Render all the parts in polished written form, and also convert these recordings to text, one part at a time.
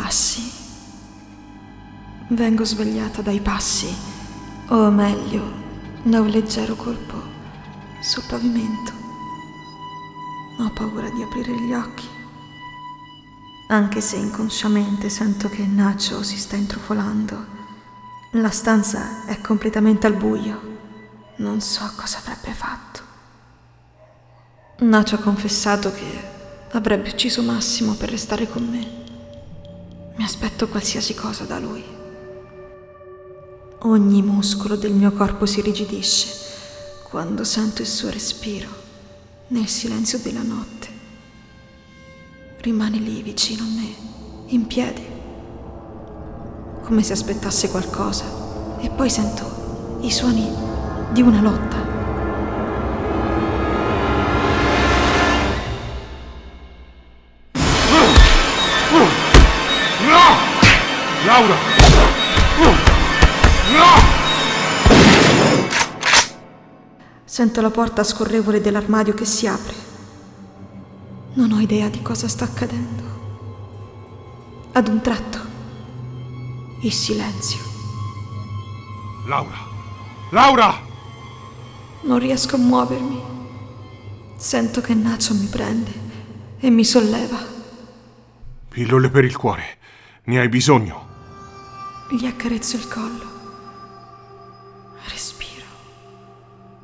passi. Vengo svegliata dai passi, o meglio, da un leggero colpo sul pavimento. Ho paura di aprire gli occhi, anche se inconsciamente sento che Nacho si sta intrufolando. La stanza è completamente al buio. Non so cosa avrebbe fatto. Nacho ha confessato che avrebbe ucciso Massimo per restare con me. Mi aspetto qualsiasi cosa da lui. Ogni muscolo del mio corpo si irrigidisce quando sento il suo respiro nel silenzio della notte. Rimane lì vicino a me, in piedi, come se aspettasse qualcosa, e poi sento i suoni di una lotta. No! Laura! No! Sento la porta scorrevole dell'armadio che si apre. Non ho idea di cosa sta accadendo. Ad un tratto, il silenzio. Laura! Laura! Non riesco a muovermi. Sento che Nacho mi prende e mi solleva. Pillole per il cuore. Ne hai bisogno. Gli accarezzo il collo. Respiro.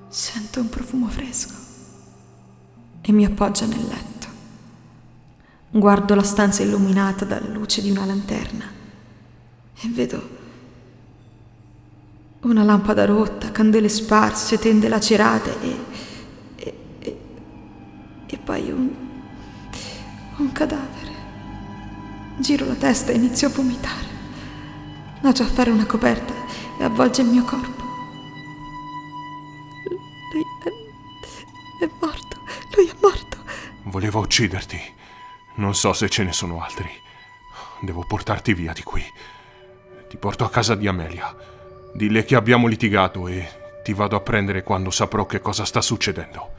Sento un profumo fresco e mi appoggia nel letto. Guardo la stanza illuminata dalla luce di una lanterna e vedo una lampada rotta, candele sparse, tende lacerate e poi un cadavere. Giro la testa e inizio a vomitare. Nacho a fare una coperta e avvolge il mio corpo. Lui è morto. Lui è morto. Voleva ucciderti. Non so se ce ne sono altri. Devo portarti via di qui. Ti porto a casa di Amelia. Dille che abbiamo litigato e ti vado a prendere quando saprò che cosa sta succedendo.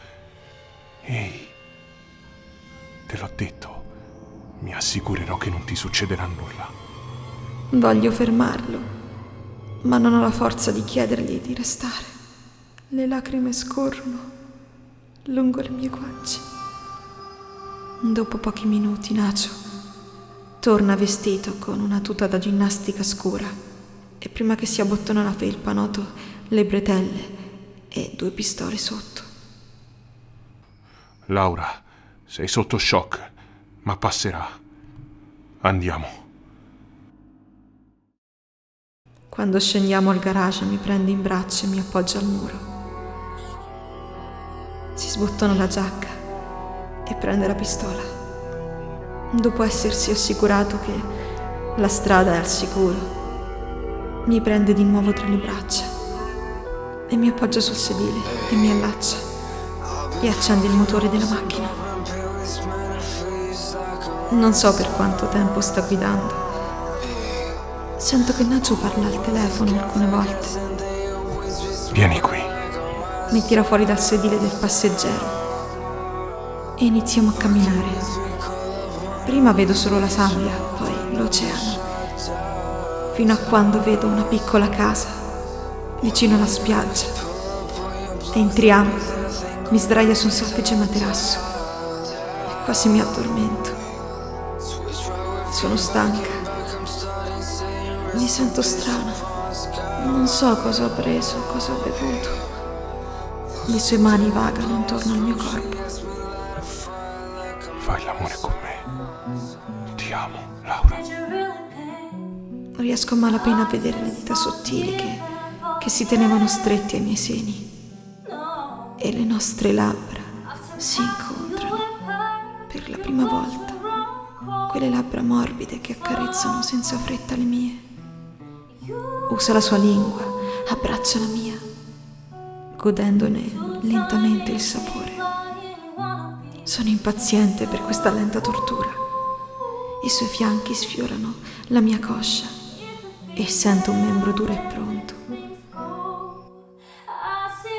Ehi, te l'ho detto. Mi assicurerò che non ti succederà nulla. Voglio fermarlo, ma non ho la forza di chiedergli di restare. Le lacrime scorrono lungo le mie guance. Dopo pochi minuti Nacho torna vestito con una tuta da ginnastica scura e prima che si abbottoni la felpa noto le bretelle e 2 pistole sotto. Laura, sei sotto shock, ma passerà. Andiamo. Quando scendiamo al garage mi prende in braccio e mi appoggia al muro. Si sbottona la giacca e prende la pistola. Dopo essersi assicurato che la strada è al sicuro, mi prende di nuovo tra le braccia e mi appoggia sul sedile e mi allaccia e accende il motore della macchina. Non so per quanto tempo sta guidando. Sento che Nacho parla al telefono alcune volte. Vieni qui. Mi tira fuori dal sedile del passeggero e iniziamo a camminare. Prima vedo solo la sabbia, poi l'oceano, fino a quando vedo una piccola casa vicino alla spiaggia. Entriamo, mi sdraio su un soffice materasso e quasi mi addormento. Sono stanca, mi sento strana, non so cosa ho preso, cosa ho bevuto. Le sue mani vagano intorno al mio corpo. Fai l'amore con me. Ti amo, Laura. Riesco a malapena a vedere le dita sottili che si tenevano stretti ai miei seni e le nostre labbra si incontrano per la prima volta. Quelle labbra morbide che accarezzano senza fretta le mie. Usa la sua lingua, abbraccia la mia, godendone lentamente il sapore. Sono impaziente per questa lenta tortura. I suoi fianchi sfiorano la mia coscia e sento un membro duro e pronto.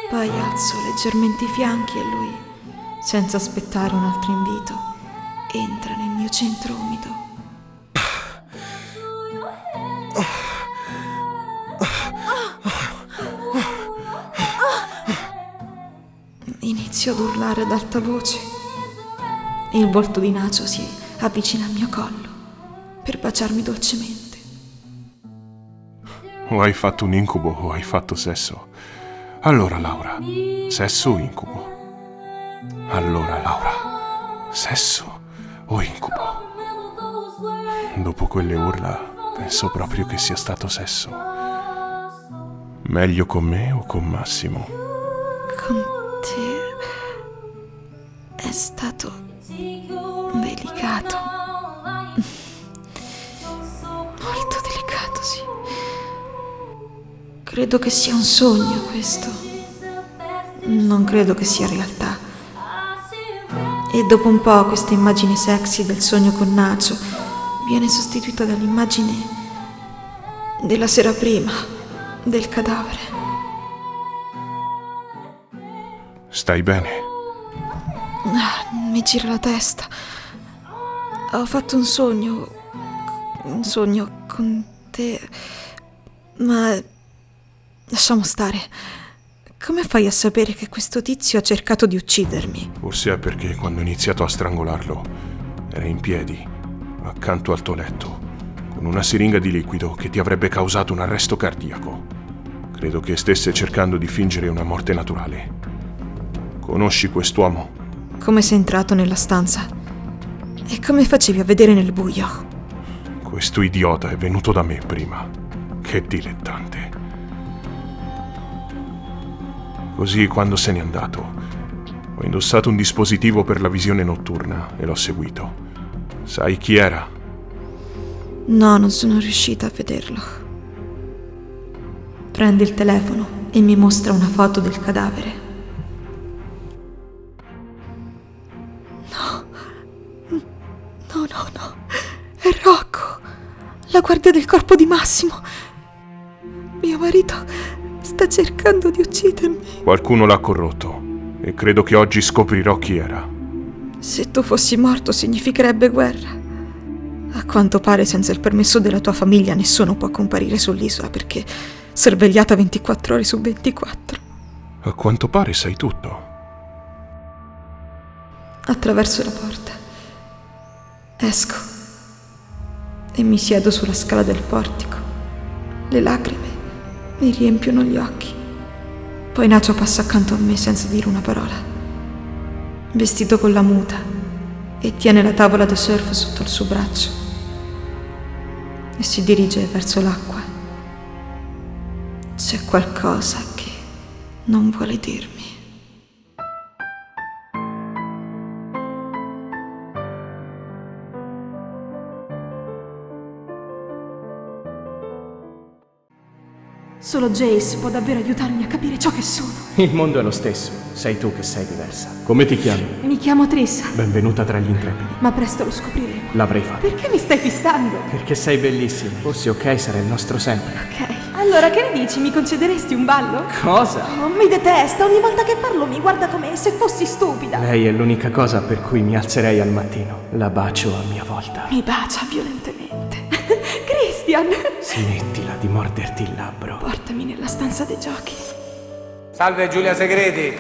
Poi alzo leggermente i fianchi e lui, senza aspettare un altro invito, entra nel mio centro umido. iniziò ad urlare ad alta voce. Il volto di Nacho si avvicina al mio collo per baciarmi dolcemente. O hai fatto un incubo o hai fatto sesso. Allora, Laura, sesso o incubo? Allora, Laura, sesso o incubo? Dopo quelle urla, penso proprio che sia stato sesso. Meglio con me o con Massimo? Con te è stato delicato. Molto delicato, sì. Credo che sia un sogno questo. Non credo che sia realtà. E dopo un po' questa immagine sexy del sogno con Nacho viene sostituita dall'immagine della sera prima, del cadavere. Stai bene? Mi gira la testa. Ho fatto un sogno con te, ma lasciamo stare. Come fai a sapere che questo tizio ha cercato di uccidermi? Forse è perché quando ho iniziato a strangolarlo era in piedi, accanto al tuo letto, con una siringa di liquido che ti avrebbe causato un arresto cardiaco. Credo che stesse cercando di fingere una morte naturale. Conosci quest'uomo? Come sei entrato nella stanza? E come facevi a vedere nel buio? Questo idiota è venuto da me prima. Che dilettante. Così, quando se n'è andato, ho indossato un dispositivo per la visione notturna e l'ho seguito. Sai chi era? No, non sono riuscita a vederlo. Prende il telefono e mi mostra una foto del cadavere. No. È Rocco, la guardia del corpo di Massimo. Mio marito sta cercando di uccidermi. Qualcuno l'ha corrotto e credo che oggi scoprirò chi era. Se tu fossi morto significherebbe guerra. A quanto pare senza il permesso della tua famiglia nessuno può comparire sull'isola perché sorvegliata 24 ore su 24. A quanto pare sai tutto. Attraverso la porta. Esco e mi siedo sulla scala del portico. Le lacrime mi riempiono gli occhi. Poi Nacho passa accanto a me senza dire una parola, vestito con la muta, e tiene la tavola da surf sotto il suo braccio e si dirige verso l'acqua. C'è qualcosa che non vuole dirmi. Solo Jace può davvero aiutarmi a capire ciò che sono. Il mondo è lo stesso, sei tu che sei diversa. Come ti chiami? Mi chiamo Tressa, Benvenuta tra gli intrepidi. ma presto lo scopriremo. L'avrei fatto. Perché mi stai fissando? Perché sei bellissima. Fossi ok, sarà il nostro sempre. Ok. Allora, che ne dici? Mi concederesti un ballo? Cosa? Oh, mi detesta. Ogni volta che parlo mi guarda come se fossi stupida. Lei è l'unica cosa per cui mi alzerei al mattino. La bacio a mia volta. Mi bacia violentemente. Christian! Smettila di morderti il labbro. Portami nella stanza dei giochi. Salve Giulia Segreti!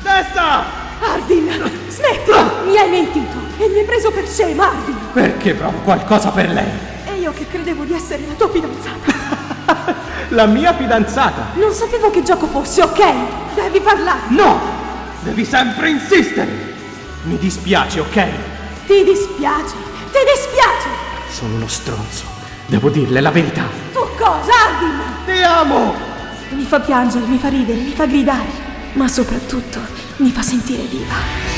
Testa! Ardyn! Smetti! Mi hai mentito! E mi hai preso per scema, Ardyn! Perché provo qualcosa per lei? E io che credevo di essere la tua fidanzata. La mia fidanzata? Non sapevo che gioco fosse, ok? Devi parlare. No! Devi sempre insistere! Mi dispiace, ok? Ti dispiace? Ti dispiace? Sono uno stronzo. Devo dirle la verità. Tu cosa, Ardyn? Ti amo! Mi fa piangere, mi fa ridere, mi fa gridare, ma soprattutto mi fa sentire viva.